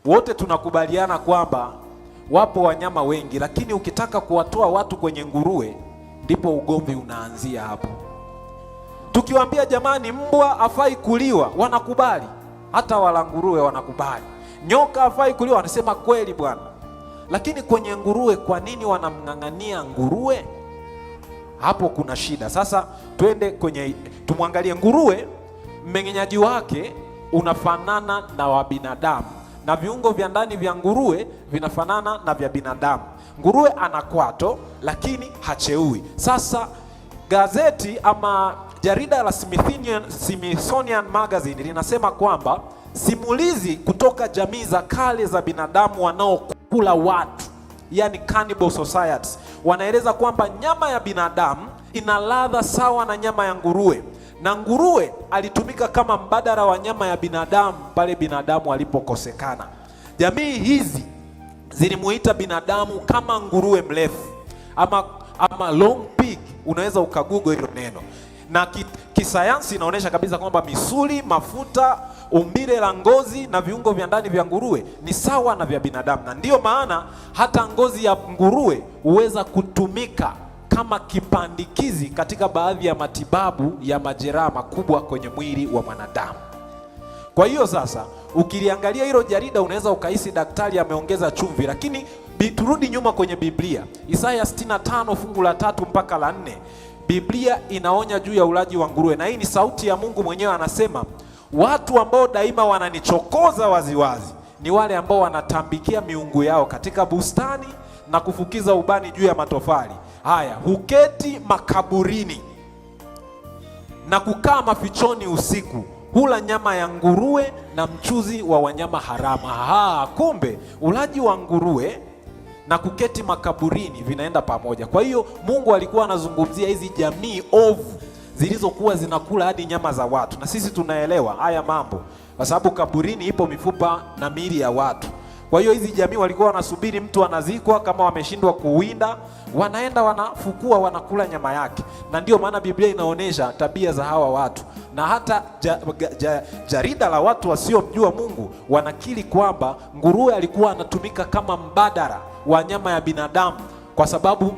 wote tunakubaliana kwamba wapo wanyama wengi, lakini ukitaka kuwatoa watu kwenye nguruwe, ndipo ugomvi unaanzia hapo. Tukiwaambia jamani, mbwa afai kuliwa, wanakubali. Hata wala nguruwe wanakubali. Nyoka afai kuliwa, wanasema kweli bwana. Lakini kwenye nguruwe, kwa nini wanamng'ang'ania nguruwe? Hapo kuna shida. Sasa twende tumwangalie nguruwe. Mmeng'enyaji wake unafanana na wa binadamu, na viungo vya ndani vya nguruwe vinafanana na vya binadamu. Nguruwe ana kwato lakini hacheui. Sasa gazeti ama jarida la Smithsonian Magazine linasema kwamba simulizi kutoka jamii za kale za binadamu wanaokula watu, yani cannibal societies, wanaeleza kwamba nyama ya binadamu ina ladha sawa na nyama ya nguruwe, na nguruwe alitumika kama mbadala wa nyama ya binadamu pale binadamu alipokosekana. Jamii hizi zilimuita binadamu kama nguruwe mrefu ama long pig. Unaweza ukagoogle hilo neno, na kisayansi inaonyesha kabisa kwamba misuli, mafuta, umbile la ngozi na viungo vya ndani vya nguruwe ni sawa na vya binadamu, na ndiyo maana hata ngozi ya nguruwe huweza kutumika kama kipandikizi katika baadhi ya matibabu ya majeraha makubwa kwenye mwili wa mwanadamu. Kwa hiyo sasa ukiliangalia hilo jarida unaweza ukahisi daktari ameongeza chumvi, lakini turudi nyuma kwenye Biblia. Isaya 65 fungu la 3 mpaka la 4. Biblia inaonya juu ya ulaji wa nguruwe, na hii ni sauti ya Mungu mwenyewe. Anasema, watu ambao daima wananichokoza waziwazi ni wale ambao wanatambikia miungu yao katika bustani na kufukiza ubani juu ya matofali. Haya, huketi makaburini na kukaa mafichoni usiku, hula nyama ya nguruwe na mchuzi wa wanyama haramu. Kumbe ulaji wa nguruwe na kuketi makaburini vinaenda pamoja. Kwa hiyo Mungu alikuwa anazungumzia hizi jamii ovu zilizokuwa zinakula hadi nyama za watu, na sisi tunaelewa haya mambo kwa sababu kaburini ipo mifupa na miili ya watu. Kwa hiyo hizi jamii walikuwa wanasubiri mtu anazikwa, kama wameshindwa kuwinda, wanaenda wanafukua, wanakula nyama yake. Na ndio maana Biblia inaonyesha tabia za hawa watu, na hata jarida la watu wasiomjua Mungu wanakiri kwamba nguruwe alikuwa anatumika kama mbadala wa nyama ya binadamu, kwa sababu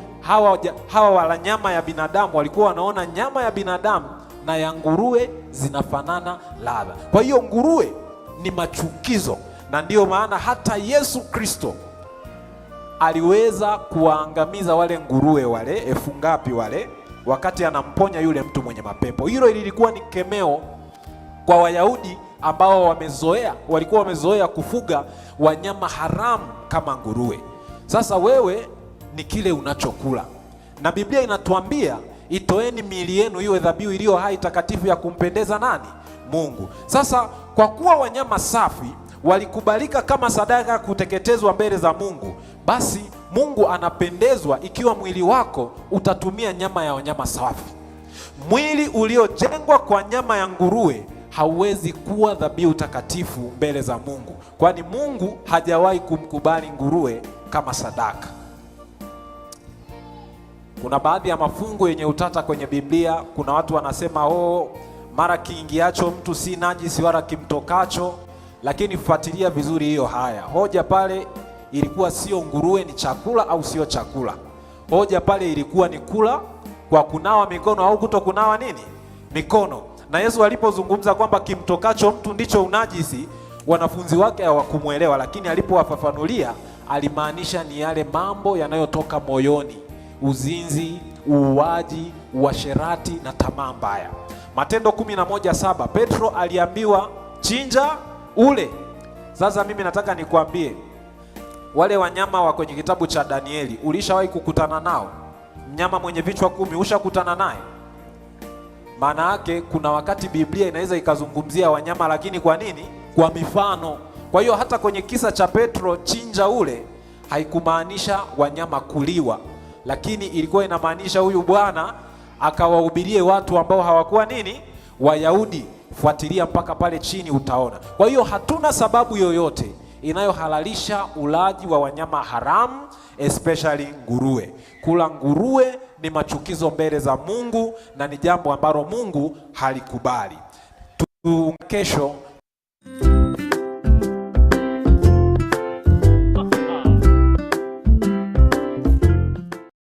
hawa wala nyama ya binadamu walikuwa wanaona nyama ya binadamu na ya nguruwe zinafanana ladha. Kwa hiyo nguruwe ni machukizo, na ndiyo maana hata Yesu Kristo aliweza kuwaangamiza wale nguruwe wale 1000 wale, wakati anamponya yule mtu mwenye mapepo. Hilo lilikuwa ni kemeo kwa Wayahudi ambao walikuwa wamezoea kufuga wanyama haramu kama nguruwe. Sasa wewe ni kile unachokula, na Biblia inatuambia itoeni miili yenu iwe dhabihu iliyo hai, takatifu, ya kumpendeza nani? Mungu. Sasa kwa kuwa wanyama safi walikubalika kama sadaka kuteketezwa mbele za Mungu, basi Mungu anapendezwa ikiwa mwili wako utatumia nyama ya wanyama safi. Mwili uliojengwa kwa nyama ya nguruwe hauwezi kuwa dhabihu takatifu mbele za Mungu, kwani Mungu hajawahi kumkubali nguruwe kama sadaka. Kuna baadhi ya mafungu yenye utata kwenye Biblia. Kuna watu wanasema mara kiingiacho mtu si najisi wala kimtokacho, lakini fuatilia vizuri hiyo. Hoja pale ilikuwa sio nguruwe ni chakula au sio chakula. Hoja pale ilikuwa ni kula kwa kunawa mikono au kutokunawa mikono. Na Yesu alipozungumza kwamba kimtokacho mtu ndicho unajisi, wanafunzi wake hawakumuelewa, lakini alipowafafanulia alimaanisha ni yale mambo yanayotoka moyoni: uzinzi, uuaji, uasherati na tamaa mbaya. Matendo 11:7, Petro aliambiwa chinja ule. Sasa mimi nataka nikwambie, wale wanyama wa kwenye kitabu cha Danieli, ulishawahi kukutana nao? Mnyama mwenye vichwa 10 ushakutana naye? Maana yake kuna wakati Biblia inaweza ikazungumzia wanyama, lakini kwa nini? Kwa mifano. Kwa hiyo hata kwenye kisa cha Petro chinja ule haikumaanisha wanyama kuliwa, lakini ilikuwa inamaanisha huyu bwana akawahubirie watu ambao hawakuwa Wayahudi. Fuatilia mpaka pale chini utaona. Kwa hiyo hatuna sababu yoyote inayohalalisha ulaji wa wanyama haramu, especially nguruwe. Kula nguruwe ni machukizo mbele za Mungu na ni jambo ambalo Mungu halikubali. Kesho